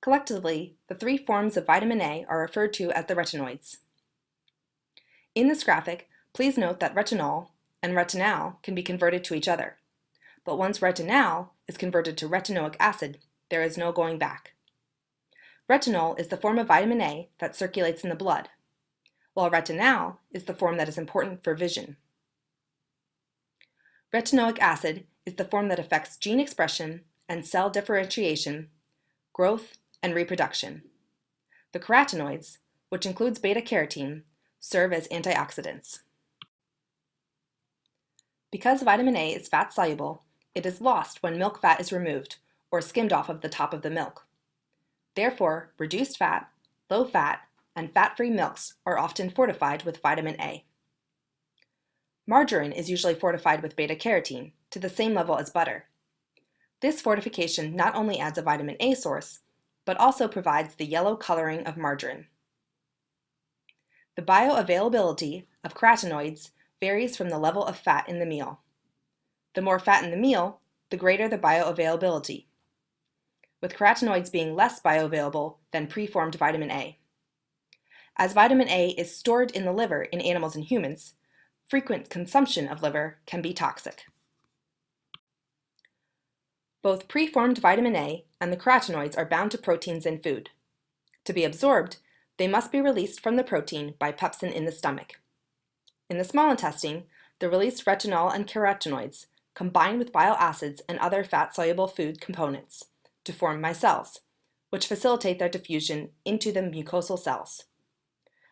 Collectively, the three forms of vitamin A are referred to as the retinoids. In this graphic, please note that retinol and retinal can be converted to each other. But once retinal is converted to retinoic acid, there is no going back. Retinol is the form of vitamin A that circulates in the blood, while retinal is the form that is important for vision. Retinoic acid is the form that affects gene expression and cell differentiation, growth, and reproduction. The carotenoids, which includes beta-carotene, serve as antioxidants. Because vitamin A is fat-soluble, it is lost when milk fat is removed or skimmed off of the top of the milk. Therefore, reduced fat, low fat, and fat-free milks are often fortified with vitamin A. Margarine is usually fortified with beta-carotene to the same level as butter. This fortification not only adds a vitamin A source, but also provides the yellow coloring of margarine. The bioavailability of carotenoids varies from the level of fat in the meal. The more fat in the meal, the greater the bioavailability, with carotenoids being less bioavailable than preformed vitamin A. As vitamin A is stored in the liver in animals and humans, frequent consumption of liver can be toxic. Both preformed vitamin A and the carotenoids are bound to proteins in food. To be absorbed, they must be released from the protein by pepsin in the stomach. In the small intestine, the released retinol and carotenoids combine with bile acids and other fat-soluble food components to form micelles, which facilitate their diffusion into the mucosal cells.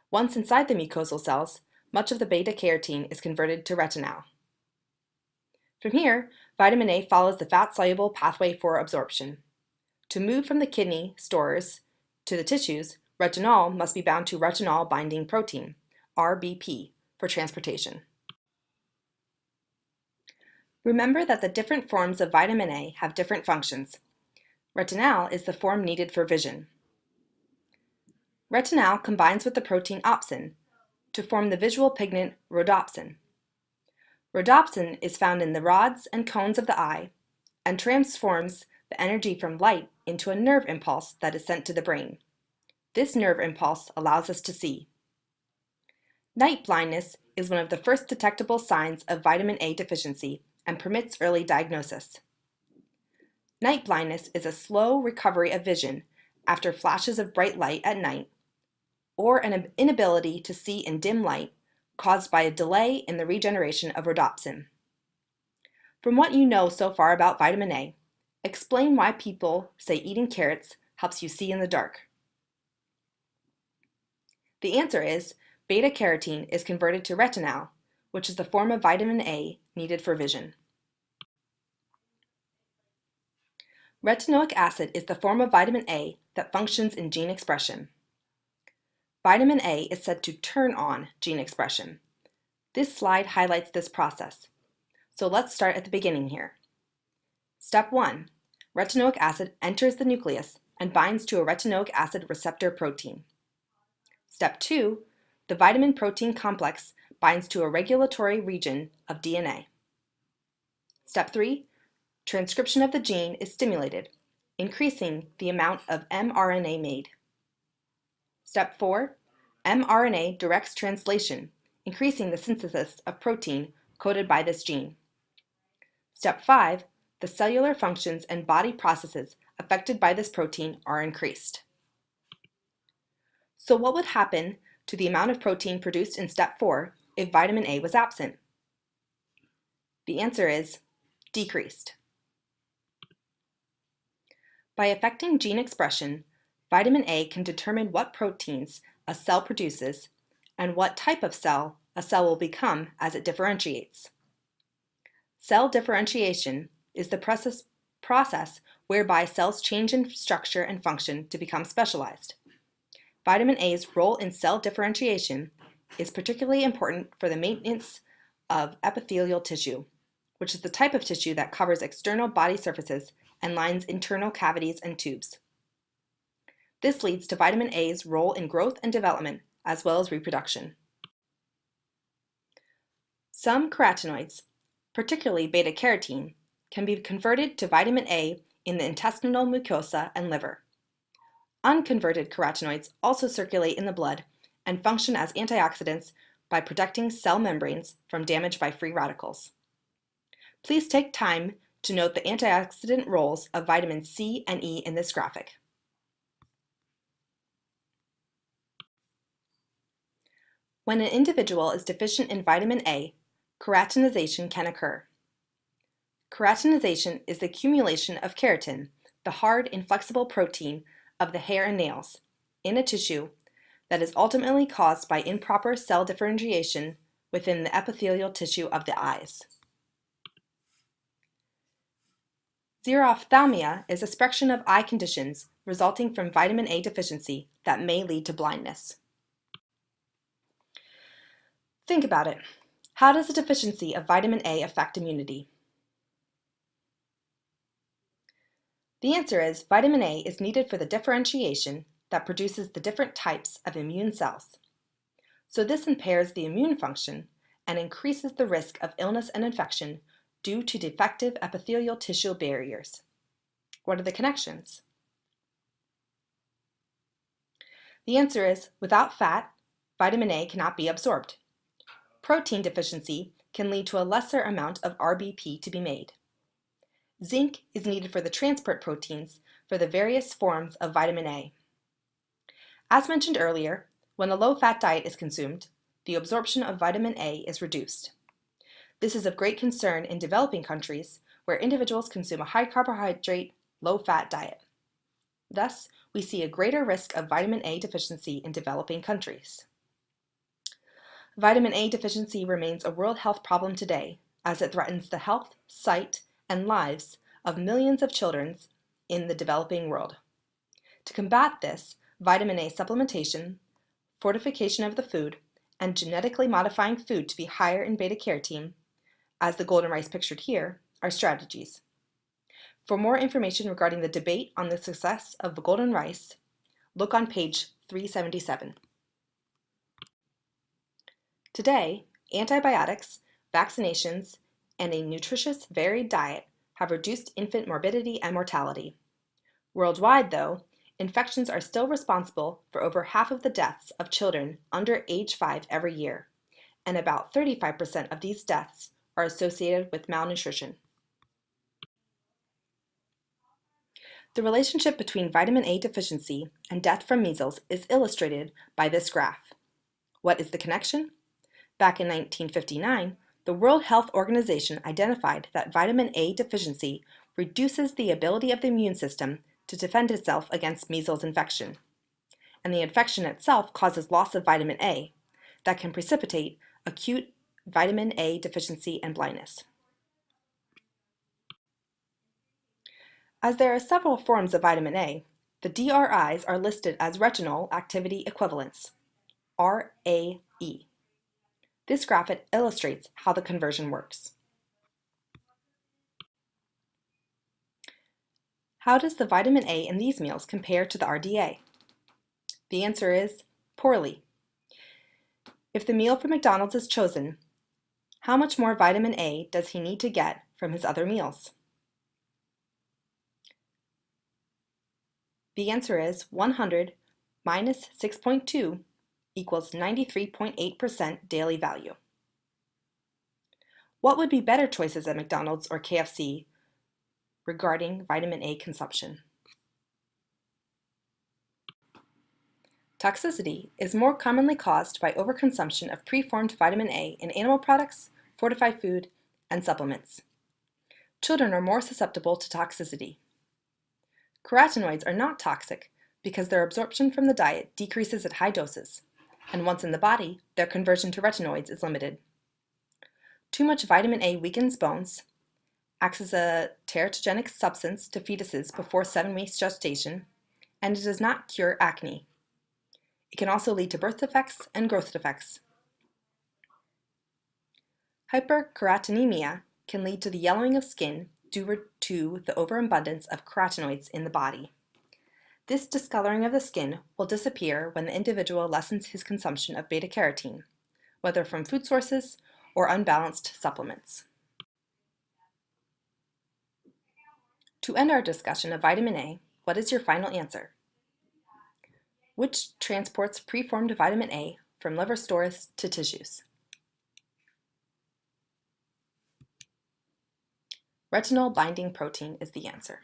Once inside the mucosal cells, much of the beta-carotene is converted to retinal. From here, vitamin A follows the fat-soluble pathway for absorption. To move from the kidney stores to the tissues, retinol must be bound to retinol-binding protein, RBP, for transportation. Remember that the different forms of vitamin A have different functions. Retinal is the form needed for vision. Retinal combines with the protein opsin to form the visual pigment rhodopsin. Rhodopsin is found in the rods and cones of the eye and transforms the energy from light into a nerve impulse that is sent to the brain. This nerve impulse allows us to see. Night blindness is one of the first detectable signs of vitamin A deficiency and permits early diagnosis. Night blindness is a slow recovery of vision after flashes of bright light at night, or an inability to see in dim light caused by a delay in the regeneration of rhodopsin. From what you know so far about vitamin A, explain why people say eating carrots helps you see in the dark. The answer is beta-carotene is converted to retinal, which is the form of vitamin A needed for vision. Retinoic acid is the form of vitamin A that functions in gene expression. Vitamin A is said to turn on gene expression. This slide highlights this process. So let's start at the beginning here. Step 1. Retinoic acid enters the nucleus and binds to a retinoic acid receptor protein. Step 2. The vitamin protein complex binds to a regulatory region of DNA. Step 3. Transcription of the gene is stimulated, increasing the amount of mRNA made. Step 4. mRNA directs translation, increasing the synthesis of protein coded by this gene. Step 5. The cellular functions and body processes affected by this protein are increased. So what would happen to the amount of protein produced in step 4 if vitamin A was absent? The answer is decreased. By affecting gene expression, vitamin A can determine what proteins a cell produces and what type of cell a cell will become as it differentiates. Cell differentiation is the process whereby cells change in structure and function to become specialized. Vitamin A's role in cell differentiation is particularly important for the maintenance of epithelial tissue, which is the type of tissue that covers external body surfaces and lines internal cavities and tubes. This leads to vitamin A's role in growth and development, as well as reproduction. Some carotenoids, particularly beta-carotene, can be converted to vitamin A in the intestinal mucosa and liver. Unconverted carotenoids also circulate in the blood and function as antioxidants by protecting cell membranes from damage by free radicals. Please take time to note the antioxidant roles of vitamins C and E in this graphic. When an individual is deficient in vitamin A, keratinization can occur. Keratinization is the accumulation of keratin, the hard, inflexible protein of the hair and nails, in a tissue that is ultimately caused by improper cell differentiation within the epithelial tissue of the eyes. Xerophthalmia is a spectrum of eye conditions resulting from vitamin A deficiency that may lead to blindness. Think about it. How does a deficiency of vitamin A affect immunity? The answer is vitamin A is needed for the differentiation that produces the different types of immune cells. So this impairs the immune function and increases the risk of illness and infection due to defective epithelial tissue barriers. What are the connections? The answer is without fat, vitamin A cannot be absorbed. Protein deficiency can lead to a lesser amount of RBP to be made. Zinc is needed for the transport proteins for the various forms of vitamin A. As mentioned earlier, when a low-fat diet is consumed, the absorption of vitamin A is reduced. This is of great concern in developing countries where individuals consume a high-carbohydrate, low-fat diet. Thus, we see a greater risk of vitamin A deficiency in developing countries. Vitamin A deficiency remains a world health problem today, as it threatens the health, sight, and lives of millions of children in the developing world. To combat this, vitamin A supplementation, fortification of the food, and genetically modifying food to be higher in beta-carotene, as the golden rice pictured here, are strategies. For more information regarding the debate on the success of the golden rice, look on page 377. Today, antibiotics, vaccinations, and a nutritious, varied diet have reduced infant morbidity and mortality. Worldwide, though, infections are still responsible for over half of the deaths of children under age 5 every year, and about 35% of these deaths are associated with malnutrition. The relationship between vitamin A deficiency and death from measles is illustrated by this graph. What is the connection? Back in 1959, the World Health Organization identified that vitamin A deficiency reduces the ability of the immune system to defend itself against measles infection, and the infection itself causes loss of vitamin A that can precipitate acute vitamin A deficiency and blindness. As there are several forms of vitamin A, the DRIs are listed as retinol activity equivalents, RAE. This graphic illustrates how the conversion works. How does the vitamin A in these meals compare to the RDA? The answer is poorly. If the meal from McDonald's is chosen, how much more vitamin A does he need to get from his other meals? The answer is 100 minus 6.2 equals 93.8% daily value. What would be better choices at McDonald's or KFC regarding vitamin A consumption? Toxicity is more commonly caused by overconsumption of preformed vitamin A in animal products, fortified food, and supplements. Children are more susceptible to toxicity. Carotenoids are not toxic because their absorption from the diet decreases at high doses, and once in the body, their conversion to retinoids is limited. Too much vitamin A weakens bones, acts as a teratogenic substance to fetuses before 7 weeks gestation, and it does not cure acne. It can also lead to birth defects and growth defects. Hyperkeratinemia can lead to the yellowing of skin due to the overabundance of carotenoids in the body. This discoloring of the skin will disappear when the individual lessens his consumption of beta-carotene, whether from food sources or unbalanced supplements. To end our discussion of vitamin A, what is your final answer? Which transports preformed vitamin A from liver stores to tissues? Retinol binding protein is the answer.